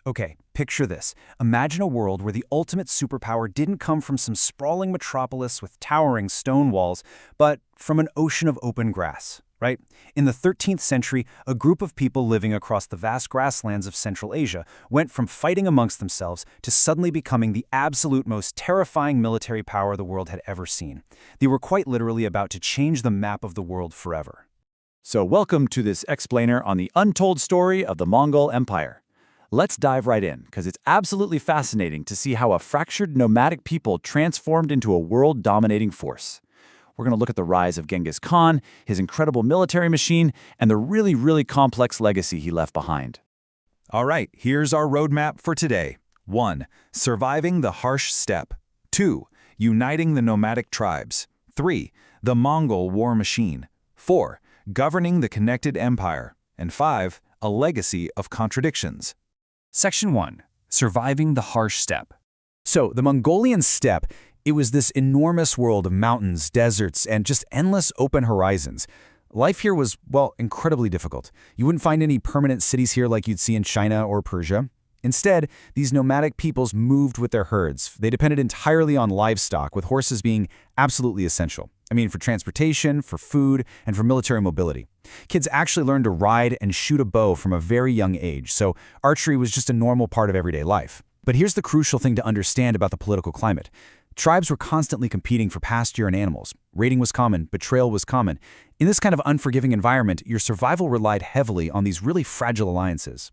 Okay, picture this. Imagine a world where the ultimate superpower didn't come from some sprawling metropolis with towering stone walls, but from an ocean of open grass, right? In the 13th century, a group of people living across the vast grasslands of Central Asia went from fighting amongst themselves to suddenly becoming the absolute most terrifying military power the world had ever seen. They were quite literally about to change the map of the world forever. So welcome to this explainer on the untold story of the Mongol Empire. Let's dive right in, because it's absolutely fascinating to see how a fractured nomadic people transformed into a world-dominating force. We're going to look at the rise of Genghis Khan, his incredible military machine, and the really complex legacy he left behind. All right, here's our roadmap for today. 1. Surviving the harsh steppe. 2. Uniting the nomadic tribes. 3. The Mongol war machine. 4. Governing the connected empire. And 5. A legacy of contradictions. Section 1. Surviving the harsh steppe. So, the Mongolian steppe, it was this enormous world of mountains, deserts, and just endless open horizons. Life here was, well, incredibly difficult. You wouldn't find any permanent cities here like you'd see in China or Persia. Instead, these nomadic peoples moved with their herds. They depended entirely on livestock, with horses being absolutely essential. For transportation, for food, and for military mobility. Kids actually learned to ride and shoot a bow from a very young age, so archery was just a normal part of everyday life. But here's the crucial thing to understand about the political climate. Tribes were constantly competing for pasture and animals. Raiding was common, betrayal was common. In this kind of unforgiving environment, your survival relied heavily on these really fragile alliances.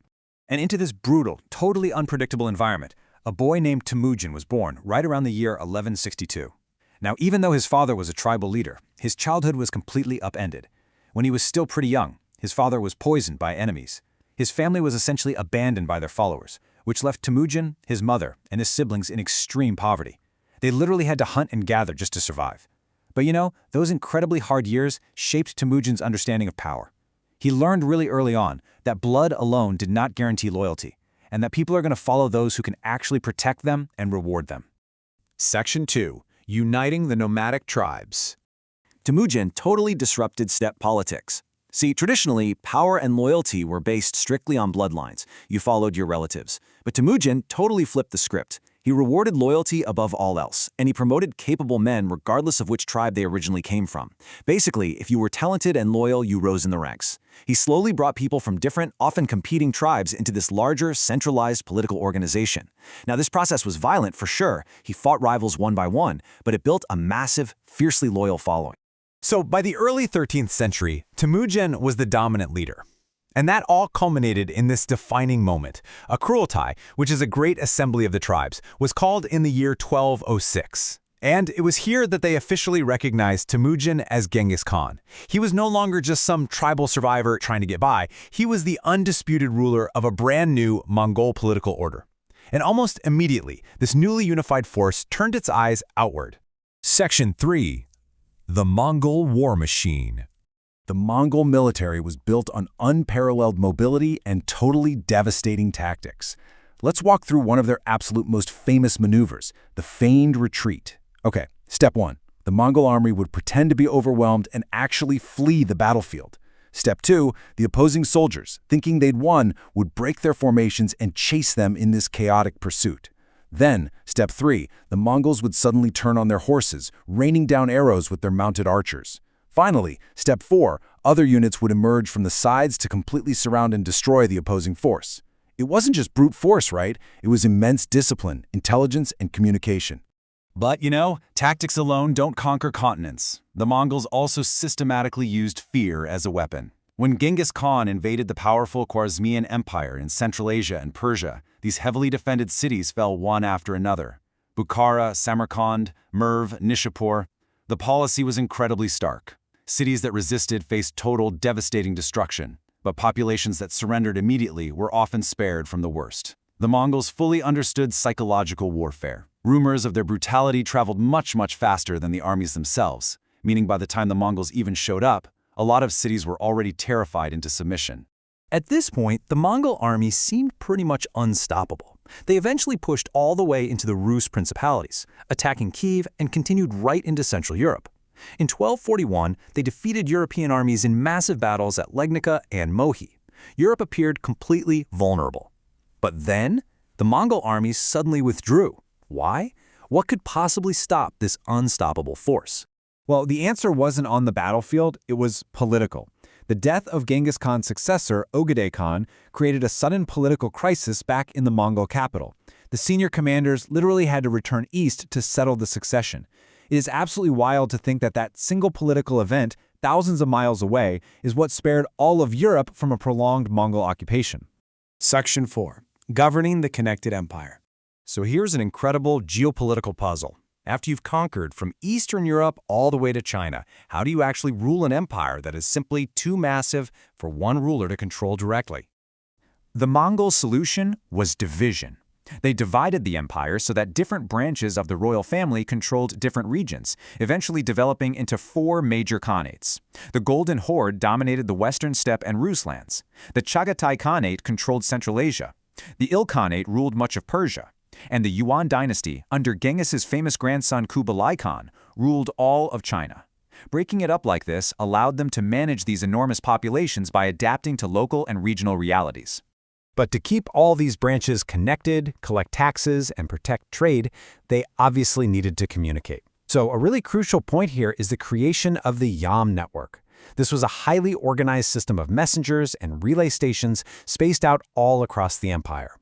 And into this brutal, totally unpredictable environment, a boy named Temujin was born right around the year 1162. Now, even though his father was a tribal leader, his childhood was completely upended. When he was still pretty young, his father was poisoned by enemies. His family was essentially abandoned by their followers, which left Temujin, his mother, and his siblings in extreme poverty. They literally had to hunt and gather just to survive. But those incredibly hard years shaped Temujin's understanding of power. He learned really early on that blood alone did not guarantee loyalty, and that people are going to follow those who can actually protect them and reward them. Section 2. Uniting the nomadic tribes. Temujin totally disrupted steppe politics. See, traditionally, power and loyalty were based strictly on bloodlines. You followed your relatives. But Temujin totally flipped the script. He rewarded loyalty above all else, and he promoted capable men regardless of which tribe they originally came from. Basically, if you were talented and loyal, you rose in the ranks. He slowly brought people from different, often competing tribes into this larger, centralized political organization. Now, this process was violent for sure. He fought rivals one by one, but it built a massive, fiercely loyal following. So by the early 13th century, Temujin was the dominant leader. And that all culminated in this defining moment. A Kurultai, which is a great assembly of the tribes, was called in the year 1206. And it was here that they officially recognized Temujin as Genghis Khan. He was no longer just some tribal survivor trying to get by. He was the undisputed ruler of a brand new Mongol political order. And almost immediately, this newly unified force turned its eyes outward. Section 3. The Mongol War Machine. The Mongol military was built on unparalleled mobility and totally devastating tactics. Let's walk through one of their absolute most famous maneuvers, the feigned retreat. Okay, step 1. The Mongol army would pretend to be overwhelmed and actually flee the battlefield. Step 2. The opposing soldiers, thinking they'd won, would break their formations and chase them in this chaotic pursuit. Then, step 3. The Mongols would suddenly turn on their horses, raining down arrows with their mounted archers. Finally, step 4, other units would emerge from the sides to completely surround and destroy the opposing force. It wasn't just brute force, right? It was immense discipline, intelligence, and communication. But, tactics alone don't conquer continents. The Mongols also systematically used fear as a weapon. When Genghis Khan invaded the powerful Khwarezmian Empire in Central Asia and Persia, these heavily defended cities fell one after another. Bukhara, Samarkand, Merv, Nishapur. The policy was incredibly stark. Cities that resisted faced total, devastating destruction, but populations that surrendered immediately were often spared from the worst. The Mongols fully understood psychological warfare. Rumors of their brutality traveled much faster than the armies themselves, meaning by the time the Mongols even showed up, a lot of cities were already terrified into submission. At this point, the Mongol army seemed pretty much unstoppable. They eventually pushed all the way into the Rus principalities, attacking Kiev and continued right into Central Europe. In 1241, they defeated European armies in massive battles at Legnica and Mohi. Europe appeared completely vulnerable. But then, the Mongol armies suddenly withdrew. Why? What could possibly stop this unstoppable force? Well, the answer wasn't on the battlefield, it was political. The death of Genghis Khan's successor, Ögedei Khan, created a sudden political crisis back in the Mongol capital. The senior commanders literally had to return east to settle the succession. It is absolutely wild to think that that single political event, thousands of miles away, is what spared all of Europe from a prolonged Mongol occupation. Section 4. Governing the Connected Empire. So here's an incredible geopolitical puzzle. After you've conquered from Eastern Europe all the way to China, how do you actually rule an empire that is simply too massive for one ruler to control directly? The Mongol solution was division. They divided the empire so that different branches of the royal family controlled different regions, eventually developing into 4 major khanates. The Golden Horde dominated the Western Steppe and Rus lands. The Chagatai Khanate controlled Central Asia. The Ilkhanate ruled much of Persia. And the Yuan dynasty, under Genghis's famous grandson Kublai Khan, ruled all of China. Breaking it up like this allowed them to manage these enormous populations by adapting to local and regional realities. But to keep all these branches connected, collect taxes, and protect trade, they obviously needed to communicate. So a really crucial point here is the creation of the Yam network. This was a highly organized system of messengers and relay stations spaced out all across the empire.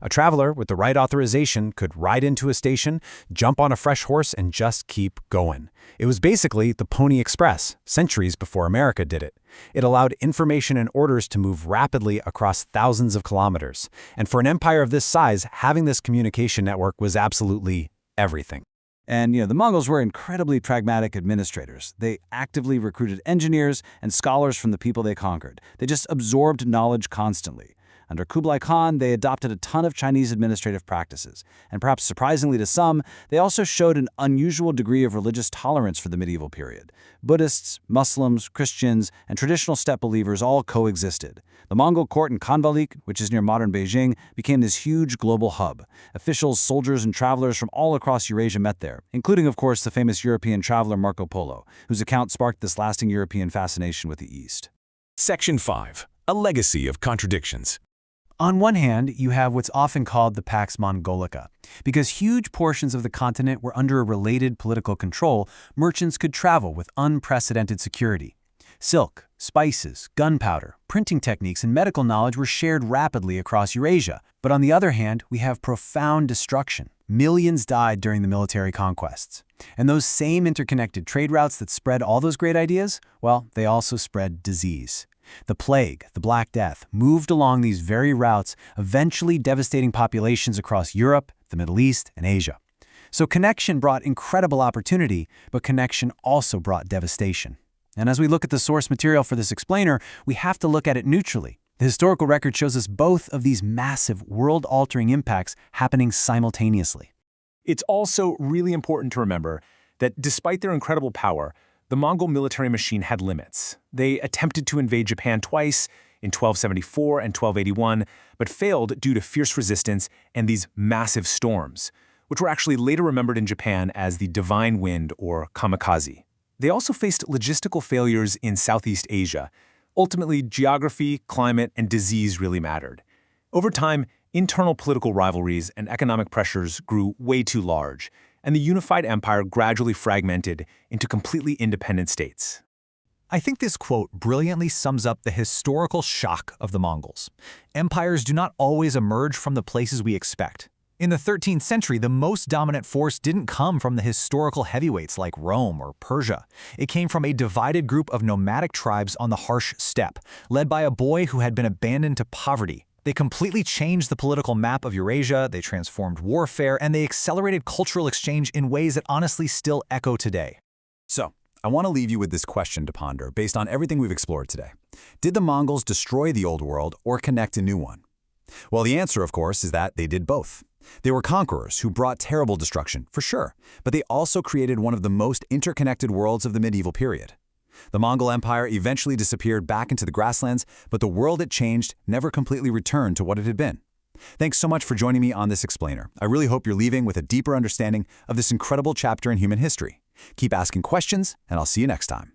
A traveler with the right authorization could ride into a station, jump on a fresh horse, and just keep going. It was basically the Pony Express, centuries before America did it. It allowed information and orders to move rapidly across thousands of kilometers. And for an empire of this size, having this communication network was absolutely everything. And, the Mongols were incredibly pragmatic administrators. They actively recruited engineers and scholars from the people they conquered. They just absorbed knowledge constantly. Under Kublai Khan, they adopted a ton of Chinese administrative practices. And perhaps surprisingly to some, they also showed an unusual degree of religious tolerance for the medieval period. Buddhists, Muslims, Christians, and traditional steppe believers all coexisted. The Mongol court in Khanvalik, which is near modern Beijing, became this huge global hub. Officials, soldiers, and travelers from all across Eurasia met there, including, of course, the famous European traveler Marco Polo, whose account sparked this lasting European fascination with the East. Section 5. A legacy of contradictions. On one hand, you have what's often called the Pax Mongolica. Because huge portions of the continent were under a related political control, merchants could travel with unprecedented security. Silk, spices, gunpowder, printing techniques, and medical knowledge were shared rapidly across Eurasia. But on the other hand, we have profound destruction. Millions died during the military conquests. And those same interconnected trade routes that spread all those great ideas, well, they also spread disease. The plague, the Black Death, moved along these very routes, eventually devastating populations across Europe, the Middle East, and Asia. So connection brought incredible opportunity, but connection also brought devastation. And as we look at the source material for this explainer, we have to look at it neutrally. The historical record shows us both of these massive, world-altering impacts happening simultaneously. It's also really important to remember that despite their incredible power, the Mongol military machine had limits. They attempted to invade Japan twice, in 1274 and 1281, but failed due to fierce resistance and these massive storms, which were actually later remembered in Japan as the Divine Wind or Kamikaze. They also faced logistical failures in Southeast Asia. Ultimately, geography, climate, and disease really mattered. Over time, internal political rivalries and economic pressures grew way too large, and the unified empire gradually fragmented into completely independent states. I think this quote brilliantly sums up the historical shock of the Mongols. Empires do not always emerge from the places we expect. In the 13th century, the most dominant force didn't come from the historical heavyweights like Rome or Persia. It came from a divided group of nomadic tribes on the harsh steppe, led by a boy who had been abandoned to poverty. They completely changed the political map of Eurasia, they transformed warfare, and they accelerated cultural exchange in ways that honestly still echo today. So, I want to leave you with this question to ponder based on everything we've explored today. Did the Mongols destroy the old world or connect a new one? Well, the answer, of course, is that they did both. They were conquerors who brought terrible destruction, for sure, but they also created one of the most interconnected worlds of the medieval period. The Mongol Empire eventually disappeared back into the grasslands, but the world it changed never completely returned to what it had been. Thanks so much for joining me on this explainer. I really hope you're leaving with a deeper understanding of this incredible chapter in human history. Keep asking questions, and I'll see you next time.